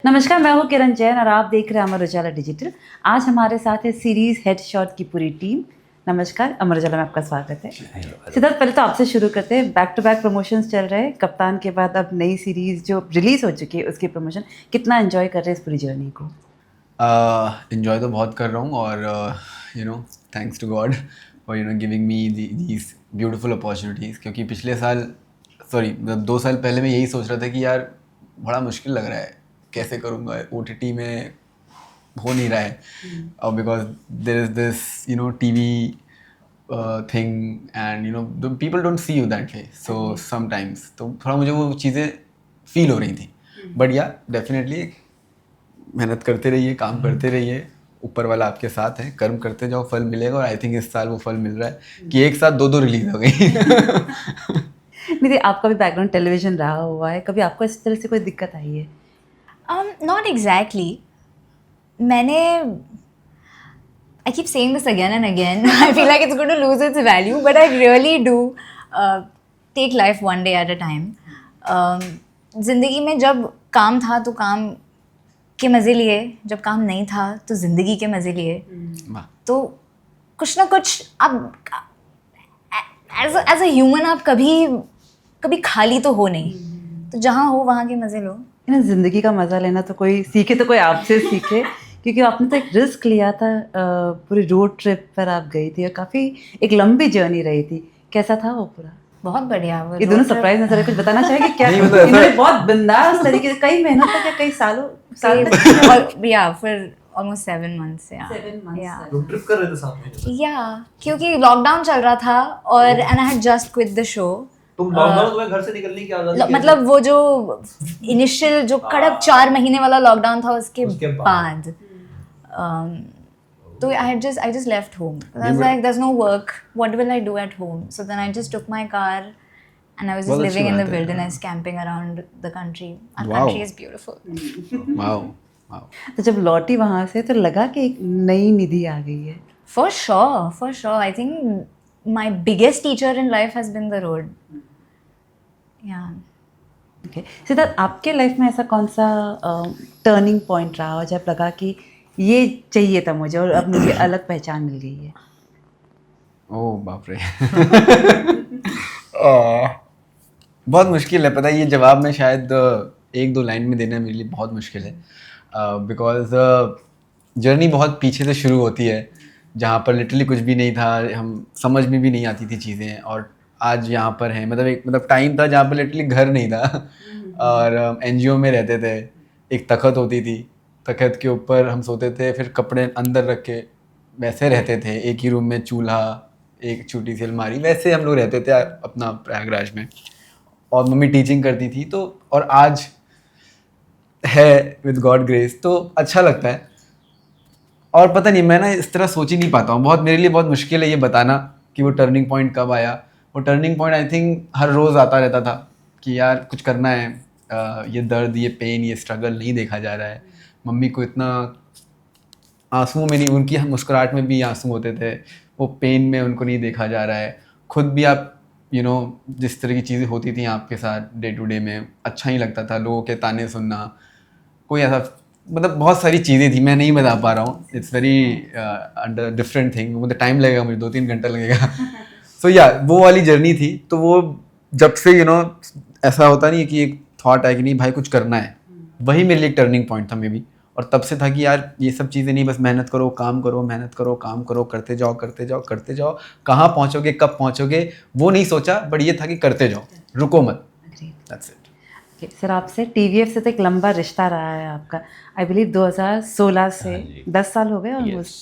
नमस्कार, मैं हूँ किरण जैन और आप देख रहे हैं अमर उजाला डिजिटल। आज हमारे साथ है सीरीज हेडशॉट की पूरी टीम। नमस्कार, अमर उजाला में आपका स्वागत है। सिद्धार्थ, पहले तो आपसे शुरू करते हैं। बैक टू बैक प्रमोशंस चल रहे हैं, कप्तान के बाद अब नई सीरीज जो रिलीज हो चुकी है उसकी प्रमोशन। कितना एंजॉय कर रहे हैं इस पूरी जर्नी को? इन्जॉय तो बहुत कर रहा हूँ और thanks to God for giving me these beautiful opportunities. क्योंकि पिछले साल मतलब 2 साल पहले मैं यही सोच रहा था कि यार बड़ा मुश्किल लग रहा है, कैसे करूँगा, OTT में हो नहीं रहा है और because there is this TV thing and people don't see you that way, so sometimes तो थोड़ा मुझे वो चीज़ें फील हो रही थी। बट या डेफिनेटली मेहनत करते रहिए, काम करते रहिए, ऊपर वाला आपके साथ है, कर्म करते जाओ, फल मिलेगा। और आई थिंक इस साल वो फल मिल रहा है कि एक साथ 2 रिलीज हो गई। निधि, आपका भी बैकग्राउंड टेलीविजन रहा हुआ है, कभी आपको इस तरह से कोई दिक्कत आई है? Not exactly. मैंने I keep saying this again and again. I feel like it's going to lose its value, but I really do take life one day at a time. ज़िंदगी में जब काम था तो काम के मज़े लिए, जब काम नहीं था तो ज़िंदगी के मज़े लिए। तो कुछ ना कुछ आप एज अ ह्यूमन आप कभी खाली तो हो नहीं, तो जहाँ हो वहाँ के मज़े लो। ज़िंदगी का मज़ा लेना तो कोई सीखे तो कोई आपसे सीखे, क्योंकि आपने तो एक रिस्क लिया था। पूरी रोड ट्रिप पर आप गई थी और काफ़ी एक लंबी जर्नी रही थी। कैसा था वो पूरा? बहुत बढ़िया। ये दोनों सरप्राइज नजर, कुछ बताना चाहेंगे क्या? इन्होंने बहुत बिंदास तरीके से कई महीनों तक या कई साल for almost 7 months, yeah. 7 months, Yeah. लोग ट्रिप कर रहे थे साथ में। Yeah, क्योंकि लॉकडाउन चल रहा था और and I had just quit the show. तुम लॉकडाउन में घर से निकलने की आज़ादी कैसे? मतलब वो जो इनिशियल जो कड़क 4 महीने वाला लॉकडाउन था उसके बाद तो I just left home. I was like, there's no work. What will I do at home? So then I just took my car and I was just living in the wilderness, camping around the country. Our country is beautiful. Wow. तो जब लौटी वहाँ से तो लगा कि एक नई निधि आ गई है। For sure. I think my biggest teacher in life has been the road. Yeah. Okay. Siddharth, आपके लाइफ में ऐसा कौन सा टर्निंग पॉइंट रहा हो जब लगा कि ये चाहिए था मुझे और अब मुझे अलग पहचान मिल गई है? ओह बाप रे। बहुत मुश्किल है, पता है ये जवाब में शायद 1-2 लाइन में देना मेरे लिए बहुत मुश्किल है। बिकॉज जर्नी बहुत पीछे से शुरू होती है, जहाँ पर लिटरली कुछ भी नहीं था, हम समझ में भी नहीं आती थी चीज़ें, और आज यहाँ पर हैं। मतलब टाइम था जहाँ पर लिटरली घर नहीं था और NGO में रहते थे। एक तख्त होती थी, तख्त के ऊपर हम सोते थे, फिर कपड़े अंदर रख के वैसे रहते थे। एक ही रूम में चूल्हा, एक छोटी सी अलमारी, वैसे हम लोग रहते थे अपना प्रयागराज में। और मम्मी टीचिंग करती थी, तो और आज है विद गॉड ग्रेस, तो अच्छा लगता है। और पता नहीं, मैं ना इस तरह सोच ही नहीं पाता हूँ, बहुत मेरे लिए बहुत मुश्किल है ये बताना कि वो टर्निंग पॉइंट कब आया। वो टर्निंग पॉइंट आई थिंक हर रोज़ आता रहता था कि यार कुछ करना है, ये दर्द, ये पेन, ये स्ट्रगल नहीं देखा जा रहा है। मम्मी को इतना आंसुओं में नहीं, उनकी मुस्कुराहट में भी आंसू होते थे, वो पेन में उनको नहीं देखा जा रहा है। खुद भी आप जिस तरह की चीज़ें होती थी आपके साथ डे टू डे में, अच्छा ही लगता था। लोगों के ताने सुनना, कोई ऐसा, मतलब बहुत सारी चीज़ें थी, मैं नहीं बता पा रहा हूँ। It's very under different thing, मतलब टाइम लगेगा, मुझे 2-3 घंटा लगेगा। सो या वो वाली जर्नी थी। तो वो जब से ऐसा होता नहीं है कि एक थॉट है कि नहीं भाई कुछ करना है, वही मेरे लिए एक टर्निंग पॉइंट था मे बी। और तब से था कि यार ये सब चीज़ें नहीं, बस मेहनत करो, काम करो, मेहनत करो, काम करो, करते जाओ। कहाँ पहुँचोगे, कब पहुँचोगे वो नहीं सोचा, बट ये था कि करते जाओ, रुको मत। That's it. सर, आपसे TVF से तो एक लंबा रिश्ता रहा है आपका। आई बिलीव 2016 से 10 साल हो गए ऑलमोस्ट।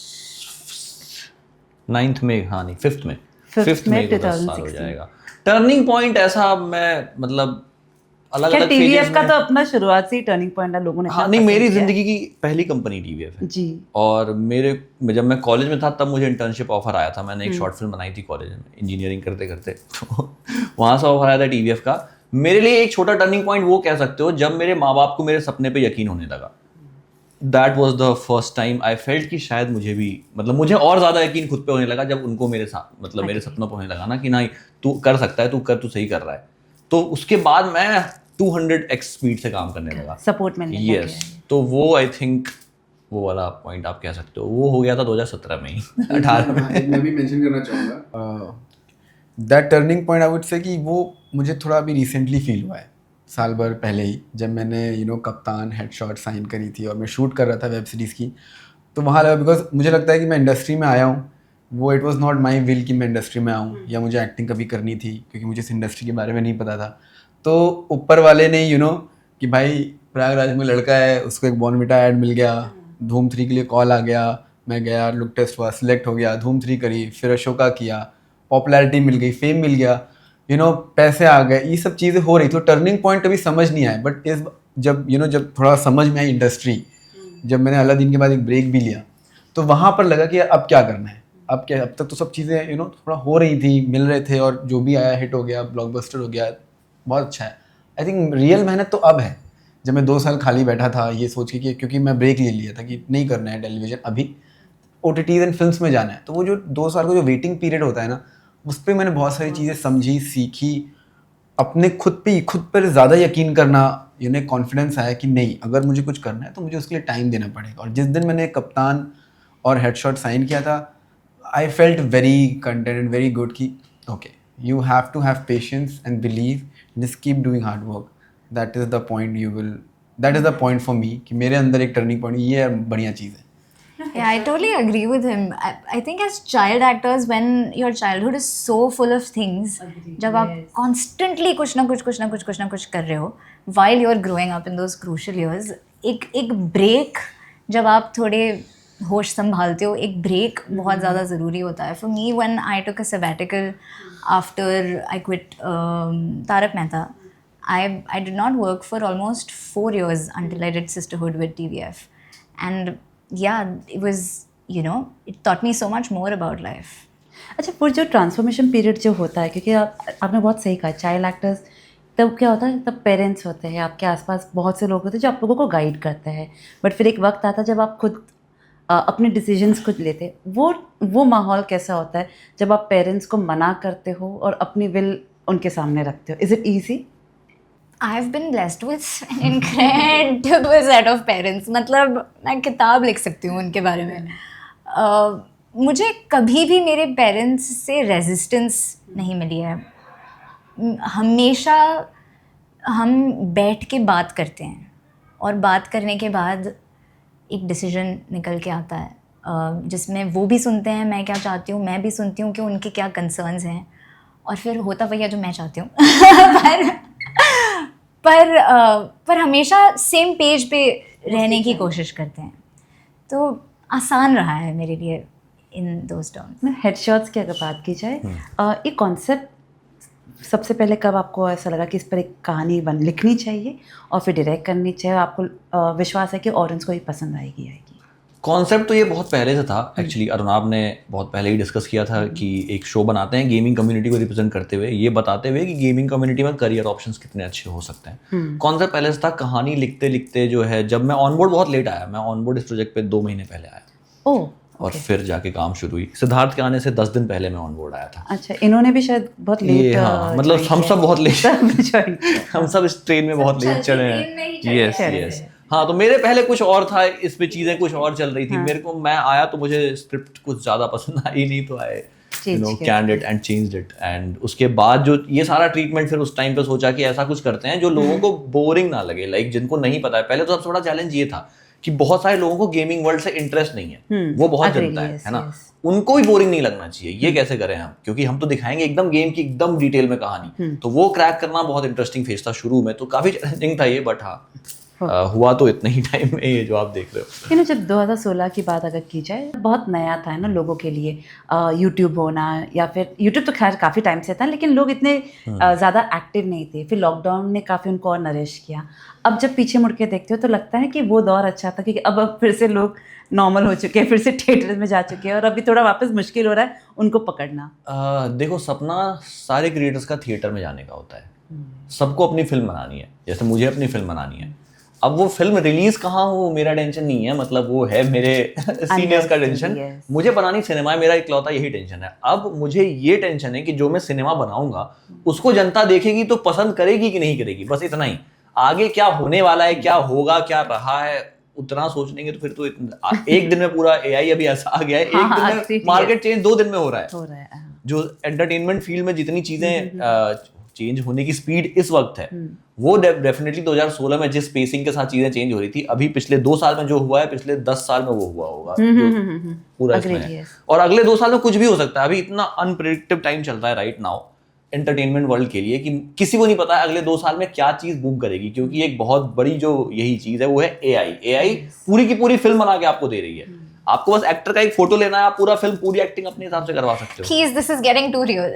9th में, हाँ नहीं 5th में 5th में 10 साल हो जाएगा। टर्निंग पॉइंट ऐसा मैं मतलब अलग अलग TVF का तो अपना शुरुआत से ही टर्निंग पॉइंट है, लोगों ने। हाँ नहीं, मेरी जिंदगी की पहली कंपनी TVF है जी। और जब मैं कॉलेज में था तब मुझे इंटर्नशिप ऑफर आया था। मैंने एक शॉर्ट फिल्म बनाई थी कॉलेज में इंजीनियरिंग करते करते, तो वहाँ से ऑफर आया था TVF का। मेरे लिए एक छोटा टर्निंग पॉइंट वो कह सकते हो जब मेरे माँ बाप को मेरे सपने पे यकीन होने लगा। That was the first time I felt कि शायद मुझे और ज़्यादा यकीन खुद पे होने लगा जब उनको मेरे साथ मेरे सपनों पे होने लगा ना कि नहीं तू कर सकता है, तू सही कर रहा है। तो उसके बाद मैं 200x स्पीड से काम करने लगा, सपोर्ट में। यस। तो वो आई थिंक वो वाला पॉइंट आप कह सकते हो वो हो गया था 2017 में ही 18 में। मैं भी मेंशन करना चाहूँगा that turning point I would say कि वो मुझे थोड़ा अभी रिसेंटली फील हुआ है, साल भर पहले ही, जब मैंने कप्तान हेडशॉट साइन करी थी और मैं शूट कर रहा था वेब सीरीज़ की। तो वहाँ लगा बिकॉज मुझे लगता है कि मैं इंडस्ट्री में आया हूँ, वो it was not my will कि मैं इंडस्ट्री में आऊँ या मुझे एक्टिंग कभी करनी थी, क्योंकि मुझे इस इंडस्ट्री के बारे में नहीं पता था। तो ऊपर वाले ने कि भाई प्रयागराज में लड़का है, उसको एक बॉर्नविटा ऐड मिल गया, धूम 3 के लिए कॉल आ गया, मैं गया, लुक टेस्ट हुआ, सिलेक्ट हो गया, धूम 3 करी, फिर अशोका किया, पॉपुलैरिटी मिल गई, फेम मिल गया, पैसे आ गए, ये सब चीज़ें हो रही। तो टर्निंग पॉइंट अभी समझ नहीं आया, बट इस जब थोड़ा समझ में आई इंडस्ट्री, जब मैंने अलादीन के बाद एक ब्रेक भी लिया, तो वहाँ पर लगा कि अब क्या करना है, अब तक तो सब चीज़ें थोड़ा हो रही थी, मिल रहे थे, और जो भी आया हिट हो गया, ब्लॉकबस्टर हो गया, बहुत अच्छा है। आई थिंक रियल मेहनत तो अब है, जब मैं 2 साल खाली बैठा था ये सोच के कि क्योंकि मैं ब्रेक ले लिया था कि नहीं करना है टेलीविज़न, अभी OTTs एंड फिल्म्स में जाना है, तो वो जो 2 साल का जो वेटिंग पीरियड होता है ना, उस पर मैंने बहुत सारी चीज़ें समझी, सीखी, अपने खुद पर ज़्यादा यकीन करना, कॉन्फिडेंस आया कि नहीं, अगर मुझे कुछ करना है तो मुझे उसके लिए टाइम देना पड़ेगा। और जिस दिन मैंने कप्तान और हेडशॉट साइन किया था, I felt very content and very good कि okay, you have to have patience and believe, just keep doing hard work, that is the point for me कि मेरे अंदर एक टर्निंग पॉइंट, ये बढ़िया चीज़ है। Yeah, I totally agree with him. I think as child actors, when your childhood is so full of things, जब आप constantly कुछ ना कुछ कर रहे हो, while you're growing up in those crucial years, एक break, जब आप थोड़े होश संभालते हो, एक break बहुत ज़्यादा ज़रूरी होता है. For me, when I took a sabbatical after I quit Tarak Mehta, I did not work for almost 4 years until I did Sisterhood with TVF. And yeah, it was, it taught me so much more about life. अच्छा, वो जो transformation period जो होता है, क्योंकि आपने बहुत सही कहा, चाइल्ड एक्टर्स तब क्या होता है, तब पेरेंट्स होते हैं, आपके आसपास बहुत से लोग होते हैं जो आप लोगों को गाइड करते हैं, बट फिर एक वक्त आता है जब आप खुद अपने डिसीजंस खुद लेते। वो माहौल कैसा होता है जब आप पेरेंट्स को मना करते हो और अपनी विल उनके सामने रखते हो? Is it easy? I've been blessed with an incredible set of parents. मतलब मैं किताब लिख सकती हूँ उनके बारे में. मुझे कभी भी मेरे पेरेंट्स से रेजिस्टेंस नहीं मिली है. हमेशा हम बैठ के बात करते हैं और बात करने के बाद एक डिसीजन निकल के आता है, जिसमें वो भी सुनते हैं मैं क्या चाहती हूँ, मैं भी सुनती हूँ कि उनके क्या कंसर्न्स हैं, और फिर होता वही है जो मैं चाहती हूँ. पर हमेशा सेम पेज पे रहने की कोशिश करते हैं, तो आसान रहा है मेरे लिए इन दोज टर्म्स. हेडशॉट्स की अगर बात की जाए, ये कॉन्सेप्ट सबसे पहले कब आपको ऐसा लगा कि इस पर एक कहानी लिखनी चाहिए और फिर डायरेक्ट करनी चाहिए, आपको विश्वास है कि ऑडियंस को ये पसंद आएगी? कॉन्सेप्ट तो ये बहुत पहले से था एक्चुअली. अरुणाब ने बहुत पहले ही डिस्कस किया था कि एक शो बनाते हैं गेमिंग कम्युनिटी को रिप्रेजेंट करते हुए, ये बताते हुए कि गेमिंग कम्युनिटी में करियर ऑप्शंस कितने अच्छे हो सकते हैं. कॉन्सेप्ट पहले से था. कहानी लिखते लिखते जो है, जब मैं ऑनबोर्ड बहुत लेट आया, मैं ऑनबोर्ड इस प्रोजेक्ट पे 2 महीने पहले आया. और फिर जाके काम शुरू हुई. सिद्धार्थ के आने से 10 दिन पहले मैं ऑनबोर्ड आया था. अच्छा, इन्होंने भी शायद बहुत लेट, मतलब हम सब बहुत लेट हम सब इस ट्रेन में बहुत लेट चढ़े हैं. यस. हाँ, तो मेरे पहले कुछ और था, इस पे चीज़ें कुछ और चल रही थी. मेरे को, मैं आया तो मुझे स्क्रिप्ट कुछ ज़्यादा पसंद आई नहीं, तो आई canned it and changed it. And उसके बाद जो ये सारा ट्रीटमेंट, फिर उस टाइम पे सोचा कि ऐसा कुछ करते हैं जो लोगों को बोरिंग ना लगे, लाइक जिनको नहीं पता है. पहले तो सबसे बड़ा चैलेंज ये था कि बहुत सारे लोगों को गेमिंग वर्ल्ड से इंटरेस्ट नहीं है, वो बहुत जनता है ना, उनको भी बोरिंग नहीं लगना चाहिए. ये कैसे करें हम, क्योंकि हम तो दिखाएंगे एकदम गेम की एकदम डिटेल में कहानी. तो वो क्रैक करना बहुत इंटरेस्टिंग फेज था शुरू में, तो काफ़ी चैलेंजिंग था ये. बट हाँ, हुआ तो इतने ही टाइम में ये जो आप देख रहे हो. जब 2016 की बात अगर की जाए, बहुत नया था ना लोगों के लिए यूट्यूब होना, या फिर यूट्यूब तो खैर काफ़ी टाइम से था, लेकिन लोग इतने ज़्यादा एक्टिव नहीं थे. फिर लॉकडाउन ने काफ़ी उनको और नरिश किया. अब जब पीछे मुड़ के देखते हो तो लगता है कि वो दौर अच्छा था, क्योंकि अब फिर से लोग नॉर्मल हो चुके हैं, फिर से थिएटर में जा चुके हैं, और अभी थोड़ा वापस मुश्किल हो रहा है उनको पकड़ना. देखो, सपना सारे क्रिएटर्स का थिएटर में जाने का होता है. सबको अपनी फिल्म बनानी है, जैसे मुझे अपनी फिल्म बनानी है. अब वो फिल्म रिलीज कहाँ हो मेरा टेंशन नहीं है, मतलब वो है मेरे सीनियर्स का टेंशन. मुझे बनानी सिनेमा है, मेरा इकलौता यही टेंशन है. अब मुझे ये टेंशन है कि जो मैं सिनेमा बनाऊंगा उसको जनता देखेगी तो पसंद करेगी कि नहीं करेगी, बस इतना ही. आगे क्या होने वाला है, क्या होगा, क्या रहा है, उतना सोचेंगे तो फिर तो एक दिन में पूरा AI अभी ऐसा आ गया है, एक दिन में absolutely, मार्केट चेंज 2 दिन में हो रहा है। हो रहा है, हाँ। जो एंटरटेनमेंट फील्ड में जितनी चीजें चेंज होने की स्पीड इस वक्त है, वो डेफिनेटली 2016 में जिस पेसिंग के साथ चीजें चेंज हो रही थी, अभी पिछले 2 साल में जो हुआ है, पिछले 10 साल में वो हुआ होगा जो पूरा इसमें है। और अगले 2 साल में कुछ भी हो सकता है। अभी इतना अनप्रेडिक्टिव टाइम चल रहा है राइट नाउ एंटरटेनमेंट वर्ल्ड के लिए कि किसी को नहीं पता है अगले 2 साल में क्या चीज बूम करेगी, क्योंकि एक बहुत बड़ी जो यही चीज है वो है AI पूरी की पूरी फिल्म बना के आपको दे रही है। आपको बस एक्टर का एक फोटो लेना है, आप पूरा फिल्म पूरी एक्टिंग अपने हिसाब से करवा सकते हो। Keys, this is getting too real.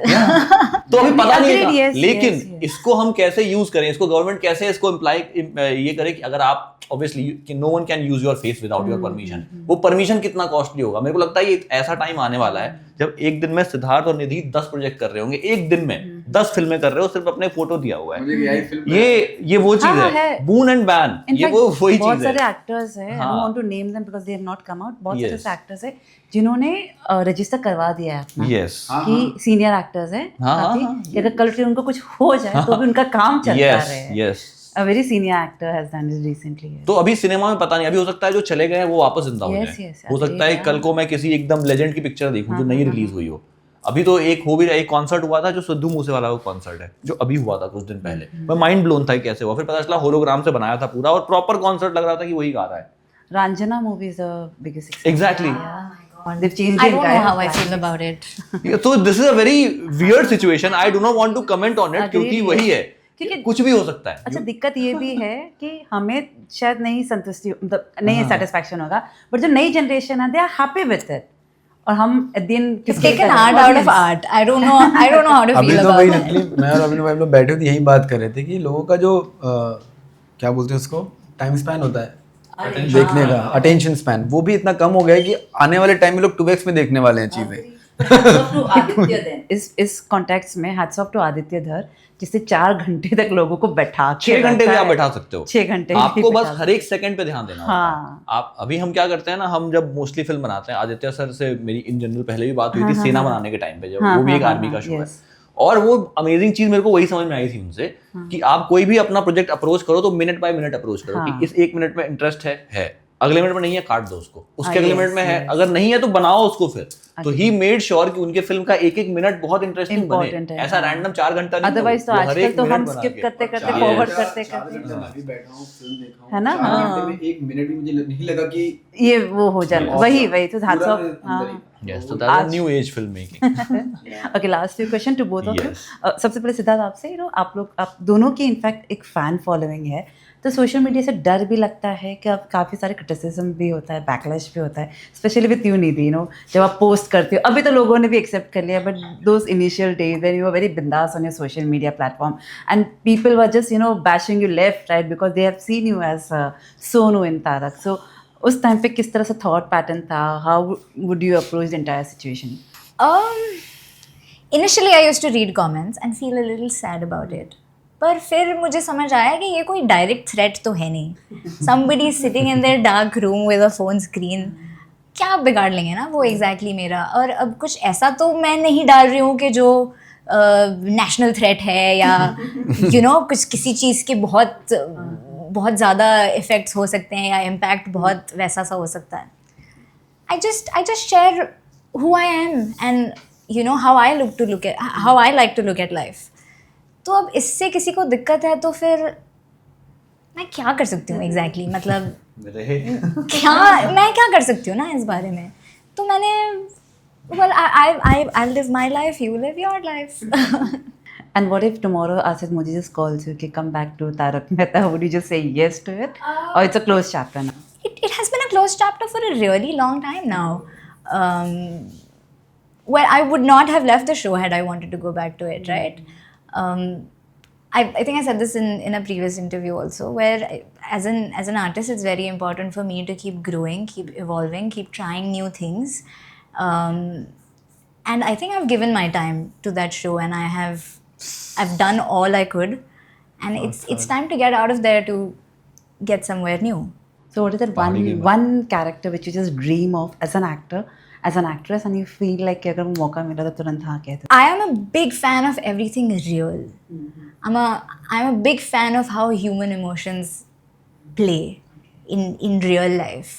तो अभी पता नहीं है Agreed, yes, लेकिन yes, yes. इसको हम कैसे यूज करें, इसको गवर्नमेंट कैसे इसको ये करे कि अगर आप ऑब्वियसली कि no one can use your face without your permission, वो परमिशन कितना कॉस्टली होगा। मेरे को लगता है ये ऐसा टाइम आने वाला है जब एक दिन में सिद्धार्थ और निधि 10 प्रोजेक्ट कर रहे होंगे, एक दिन में 10 फिल्में कर रहे हो, सिर्फ अपने फोटो दिया हुआ है। ये वो चीज है, बून एंड बैन, ये वो वही चीज है। बहुत सारे एक्टर्स हैं, I don't want to name them because they have not come out, बहुत सारे ऐसे एक्टर्स हैं जिन्होंने रजिस्टर करवा दिया है अपना यस कि सीनियर एक्टर्स हैं काफी, कि अगर कल फिर उनको कुछ हो जाए तो भी उनका काम चलता रहे। Yes A very senior actor has done it recently. तो अभी सिनेमा में पता नहीं, अभी हो सकता है जो चले गए हैं वो वापस जिंदा हो Yes, जाए। yes, हो सकता है कल को मैं किसी एकदम लेजेंड की पिक्चर देखूं जो नई रिलीज हुई हो। अभी तो एक हो भी रहा, एक कॉन्सर्ट हुआ था जो सिद्धू मूसेवाला का कॉन्सर्ट है, जो अभी हुआ था कुछ दिन पहले। मैं माइंड ब्लोन था कैसे हुआ, फिर पता चला होलोग्राम से बनाया था पूरा और प्रॉपर कॉन्सर्ट लग रहा था कि वही गा रहा है। Ranjana movie is the biggest success. Exactly. They've changed I the don't know entire how I plan. feel about it. So this is a very weird situation. I do not want to comment on it क्योंकि वही है, क्योंकि कुछ भी हो सकता है। अच्छा दिक्कत ये भी है कि हमें शायद नहीं संतुष्टि, मतलब नहीं सेटिस्फैक्शन होगा, बट जो नई जनरेशन है they are happy with it, और हम at the end It's taken art out of art. I don't know how to अभी feel तो about वही it. नकली, मैं और अभिनव भाई लोग बैठे थे यही बात कर रहे थे कि लोगों का जो क्या बोलते हैं उसको, टाइम स्पैन होता है देखने का, अटेंशन स्पैन, वो भी इतना कम हो गया है कि आने वाले टाइम में लोग 2x में देखने वाले हैं चीजें। इस कॉन्टेक्स्ट में हैट्स ऑफ टू आदित्य धर, जिससे 4 घंटे तक लोगों को बैठा के 6 घंटे भी रखा आप है। बैठा सकते हो। 6 घंटे भी आपको बस बैठा हर एक सेकंड पे ध्यान देना होता हाँ। है। आप अभी हम क्या करते हैं ना, हम जब मोस्टली फिल्म बनाते हैं, आदित्य सर से मेरी इन जनरल पहले भी बात हुई थी सेना बनाने के टाइम पे, जब वो भी एक आर्मी का शो है, और वो अमेजिंग चीज मेरे को वही समझ में आई थी उनसे कि आप कोई भी अपना प्रोजेक्ट अप्रोच करो तो मिनट बाय मिनट अप्रोच करो कि इस 1 मिनट में इंटरेस्ट है, अगले मिनट में नहीं है काट दो उसको, उसके अगले मिनट में है, अगर नहीं है तो बनाओ उसको फिर। तो ही मेड श्योर कि उनके फिल्म का एक मिनट बहुत इंटरेस्टिंग बने, ऐसा रैंडम 4 घंटा नहीं। अदरवाइज तो आजकल तो हम स्किप करते करते फॉरवर्ड करते अभी बैठा हूँ फिल्म देखा हूँ, है ना, 4 घंटे में 1 मिनट भी मुझे नहीं लगा कि ये वो हो जाता, वही तो hats off. Yes, so that's a new age filmmaking. Okay, last few question to both of you. सबसे पहले सिद्धार्थ आपसे, आप दोनों की इनफैक्ट एक फैन फॉलोइंग है, तो सोशल मीडिया से डर भी लगता है कि अब काफ़ी सारे क्रिटिसिज्म भी होता है, बैकलैश भी होता है, स्पेशली विथ यू निधि, जब आप पोस्ट करते हो, अभी तो लोगों ने भी एक्सेप्ट कर लिया, but those initial days when you are very बिंदास on your social media platform and people were just bashing you left right because they have seen you as Sonu in Tarak, so उस टाइम पे किस तरह से thought pattern था, how would you approach the entire situation? Initially I used to read comments and feel a little sad about it. पर फिर मुझे समझ आया कि ये कोई डायरेक्ट थ्रेट तो है नहीं। Somebody sitting in their dark room with a phone screen, क्या बिगाड़ लेंगे ना वो एग्जैक्टली मेरा। और अब कुछ ऐसा तो मैं नहीं डाल रही हूँ कि जो नेशनल थ्रेट है या कुछ किसी चीज़ के बहुत ज़्यादा इफ़ेक्ट्स हो सकते हैं या इम्पैक्ट बहुत वैसा सा हो सकता है। I just share who I am and how I like to look at life. तो अब इससे किसी को दिक्कत है तो फिर मैं क्या कर सकती हूँ एग्जैक्टली मतलब मैं क्या कर सकती हूँ ना इस बारे में। तो मैंने I'll live my life, you live your life. And what if tomorrow Asit Modi just calls you to come back to Tarak Mehta? Would you just say yes to it? Or it's a closed chapter now? It has been a closed chapter for a really long time now. Well, I would not have left the show had I wanted to go back to it, right? I think I said this in a previous interview also, where as an artist, it's very important for me to keep growing, keep evolving, keep trying new things. And I think I've given my time to that show, and I've done all I could, and it's time to get out of there to get somewhere new. So what is that one character which you just dream of as an actor, as an actress, and you feel like अगर वो मौका मिला तो तुरंत हाँ कहते? I am a big fan of everything real. I'm a big fan of how human emotions play. in real life.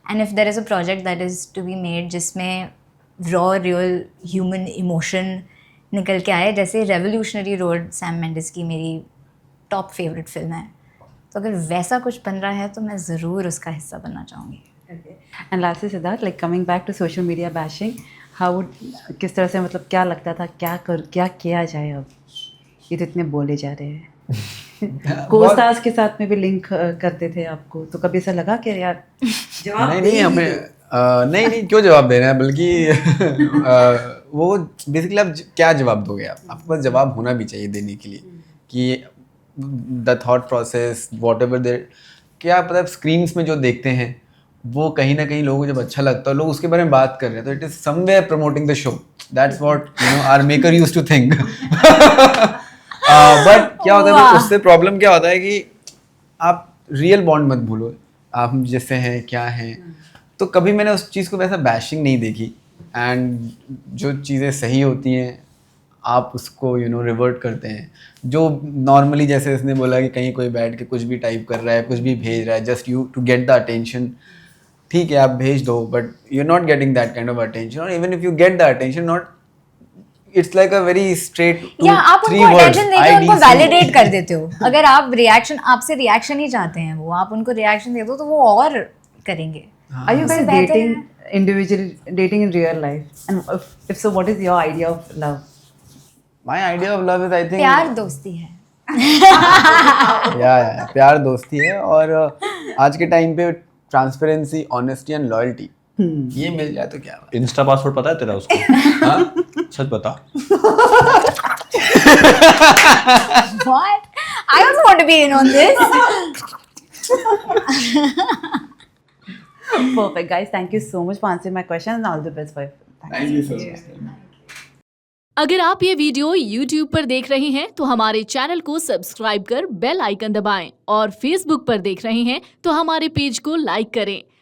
And if there is a project that is to be made जिसमें raw real human emotion निकल के आए, जैसे revolutionary road Sam Mendis की मेरी top favourite film है, तो अगर वैसा कुछ बन रहा है तो मैं ज़रूर उसका हिस्सा बनना चाहूँगी. And lastly Siddharth, like coming back to social media bashing, how किस तरह से, मतलब क्या लगता था, क्या किया जाए अब, ये तो इतने बोले जा रहे हैं. को-स्टार्स के साथ में भी लिंक करते थे आपको, तो कभी ऐसा लगा कि यार जवाब नहीं हमें नहीं क्यों जवाब दे रहे हैं, बल्कि वो बेसिकली आप क्या जवाब दोगे, आपके पास जवाब होना भी चाहिए देने के लिए कि the thought process what ever there, क्या पता स्क्रीन्स में जो देखते हैं वो कहीं ना कहीं लोगों को जब अच्छा लगता है, लोग उसके बारे में बात कर रहे हैं, तो it is somewhere promoting the show. That's what our maker used to think. But क्या होता है, उससे प्रॉब्लम क्या होता है कि आप रियल बॉन्ड मत भूलो, आप जैसे हैं क्या हैं. तो कभी मैंने उस चीज़ को वैसा बैशिंग नहीं देखी, एंड जो चीज़ें सही होती हैं आप उसको रिवर्ट करते हैं. जो नॉर्मली जैसे इसने बोला कि कहीं कोई बैठ के कुछ भी टाइप कर रहा है, कुछ भी भेज रहा है just you to get the attention, ठीक है आप भेज दो, but you are not getting that kind of attention. और even if you get the attention, not it's like a very straight to आप थ्री उनको वर्ड्स, अटेंशन देके उनको वैलिडेट कर देते हो. अगर आप आपसे रिएक्शन ही चाहते हैं, वो आप उनको रिएक्शन दे दो तो वो और करेंगे. Are you guys dating individually, dating in real life? And if so, what is your idea of love? My idea of love is, I think, प्यार दोस्ती है. या प्यार दोस्ती है, और आज के टाइम पे ट्रांसपेरेंसी, ऑनेस्टी एंड लॉयल्टी, ये मिल जाए तो क्या. इंस्टा पासवर्ड पता है तेरा उसको? हाँ सच बता. What? I also want to be in on this. Perfect, guys. Thank you so much for answering my question, and all the best for it. Thank you so much. अगर आप ये video YouTube पर देख रहे हैं तो हमारे channel को सब्सक्राइब कर बेल आइकन दबाएं, और Facebook पर देख रहे हैं तो हमारे पेज को लाइक करें.